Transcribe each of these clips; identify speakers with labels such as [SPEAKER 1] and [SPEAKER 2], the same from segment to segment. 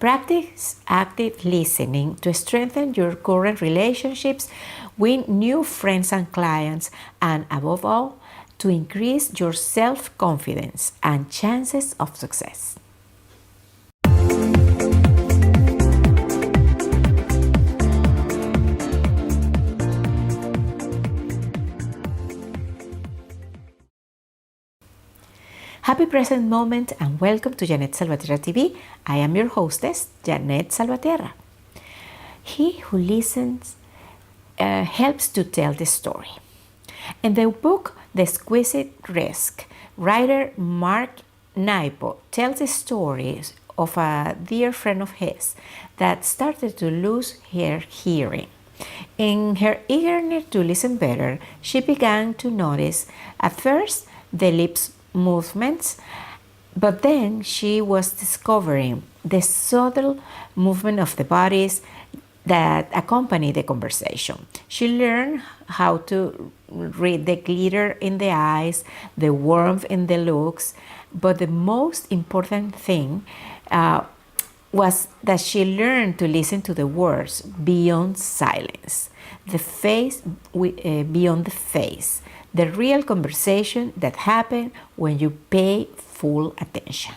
[SPEAKER 1] Practice active listening to strengthen your current relationships, win new friends and clients, and above all, to increase your self-confidence and chances of success. Happy present moment and welcome to Jeanette Salvatierra TV. I am your hostess, Jeanette Salvatierra. He who listens helps to tell the story. In the book The Exquisite Risk, writer Mark Naipo tells the story of a dear friend of his that started to lose her hearing. In her eagerness to listen better, she began to notice at first the lips movements, but then she was discovering the subtle movement of the bodies that accompany the conversation. She learned how to read the glitter in the eyes, the warmth in the looks, but the most important thing was that she learned to listen to the words beyond silence, the face beyond the face, the real conversation that happens when you pay full attention.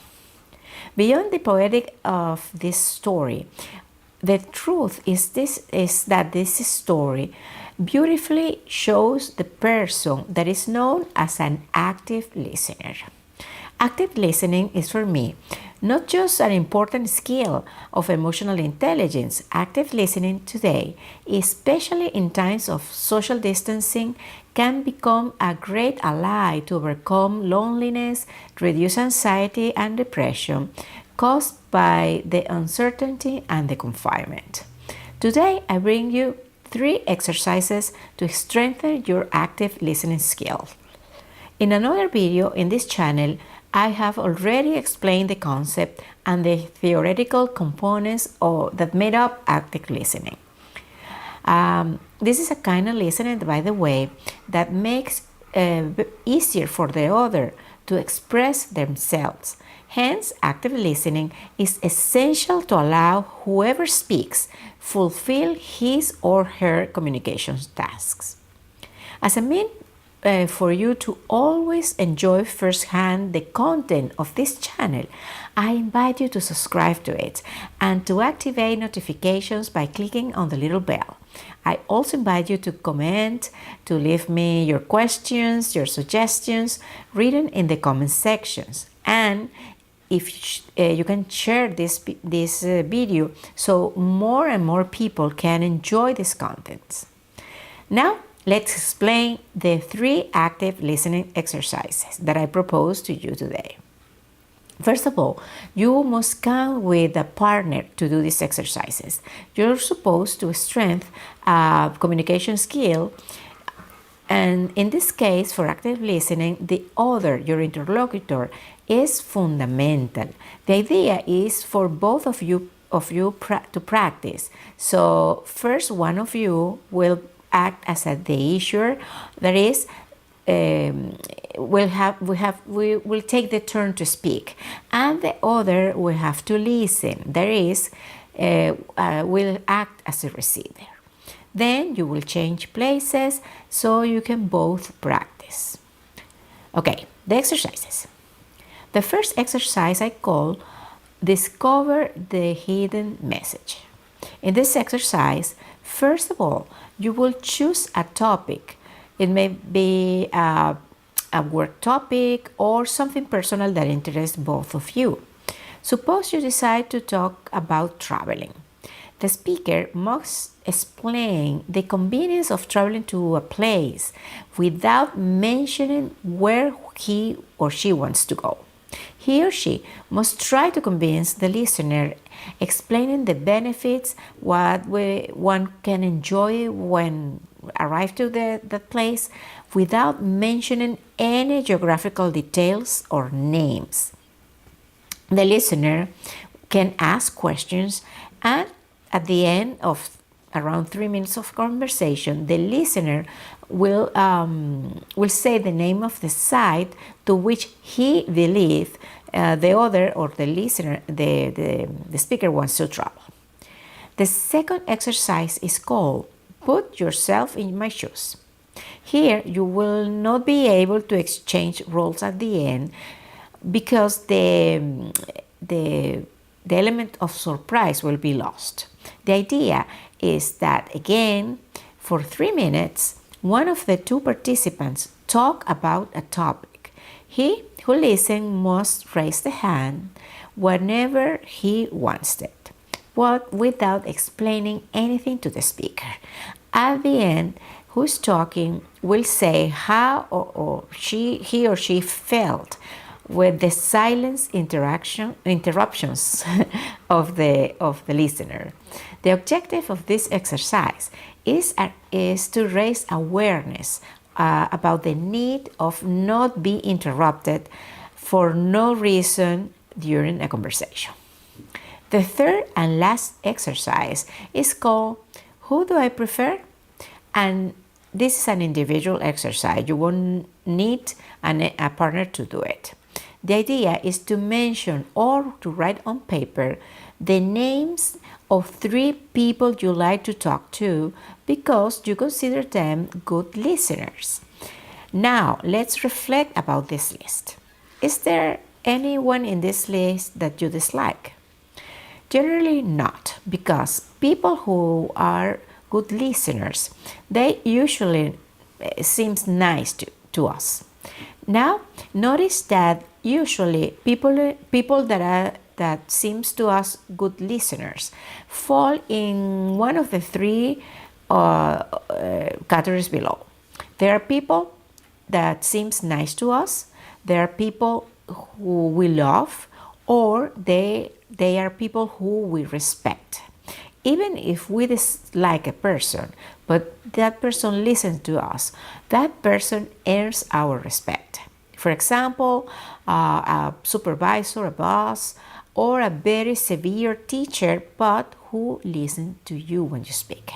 [SPEAKER 1] Beyond the poetic of this story, the truth is that this story beautifully shows the person that is known as an active listener. Active listening is, for me, not just an important skill of emotional intelligence. Active listening today, especially in times of social distancing, can become a great ally to overcome loneliness, reduce anxiety and depression caused by the uncertainty and the confinement. Today, I bring you 3 exercises to strengthen your active listening skill. In another video in this channel, I have already explained the concept and the theoretical components that made up active listening. This is a kind of listening, by the way, that makes easier for the other to express themselves. Hence, active listening is essential to allow whoever speaks fulfill his or her communication tasks. As a means for you to always enjoy firsthand the content of this channel, I invite you to subscribe to it and to activate notifications by clicking on the little bell. I also invite you to comment, to leave me your questions, your suggestions, written in the comment sections. And if you can share this video so more and more people can enjoy this content. Now, let's explain the 3 active listening exercises that I propose to you today. First of all, you must come with a partner to do these exercises. You're supposed to strengthen a communication skill, and in this case, for active listening, the other, your interlocutor, is fundamental. The idea is for both of you to practice. So first, one of you will act as the issuer, that is, we will take the turn to speak, and the other will have to listen, that is, will act as a receiver. Then you will change places so you can both practice. Okay, the exercises. The first exercise I call Discover the Hidden Message. In this exercise, first of all, you will choose a topic. It may be a work topic or something personal that interests both of you. Suppose you decide to talk about traveling. The speaker must explain the convenience of traveling to a place without mentioning where he or she wants to go. He or she must try to convince the listener, explaining the benefits, what one can enjoy when arrive to the place, without mentioning any geographical details or names. The listener can ask questions, and at the end of around 3 minutes of conversation, the listener will say the name of the site to which he believes the other or the listener, the speaker wants to trouble. The second exercise is called Put Yourself in My Shoes. Here, you will not be able to exchange roles at the end because the element of surprise will be lost. The idea is that, again, for 3 minutes, one of the two participants talk about a topic. He who listens must raise the hand whenever he wants it, but without explaining anything to the speaker. At the end, who's talking will say how he or she felt with the silence interruptions of the listener. The objective of this exercise is to raise awareness about the need of not be interrupted for no reason during a conversation. The third and last exercise is called Who Do I Prefer? And this is an individual exercise. You won't need a partner to do it. The idea is to mention or to write on paper the names of 3 people you like to talk to because you consider them good listeners. Now, let's reflect about this list. Is there anyone in this list that you dislike? Generally not, because people who are good listeners, they usually seems nice to us. Now, notice that usually people that seems to us good listeners fall in one of the 3 categories below. There are people that seems nice to us. There are people who we love, or they are people who we respect. Even if we dislike a person, but that person listens to us, that person earns our respect. For example, a supervisor, a boss, or a very severe teacher, but who listens to you when you speak.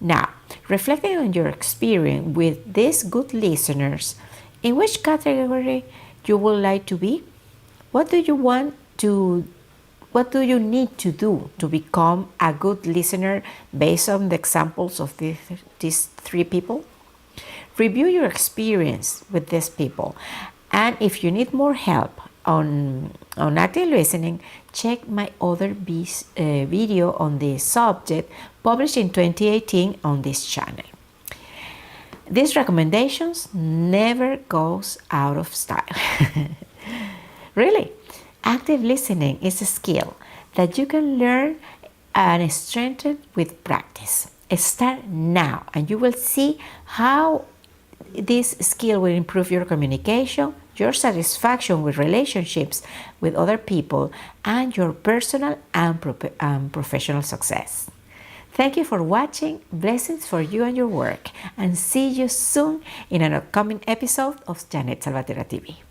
[SPEAKER 1] Now, reflecting on your experience with these good listeners, in which category you would like to be? What do you need to do to become a good listener based on the examples of these 3 people? Review your experience with these people. And if you need more help on active listening, check my other video on this subject published in 2018 on this channel. These recommendations never goes out of style. Really, active listening is a skill that you can learn and strengthen with practice. Start now and you will see how this skill will improve your communication, your satisfaction with relationships with other people, and your personal and professional success. Thank you for watching. Blessings for you and your work, and see you soon in an upcoming episode of Jeanette Salvatierra TV.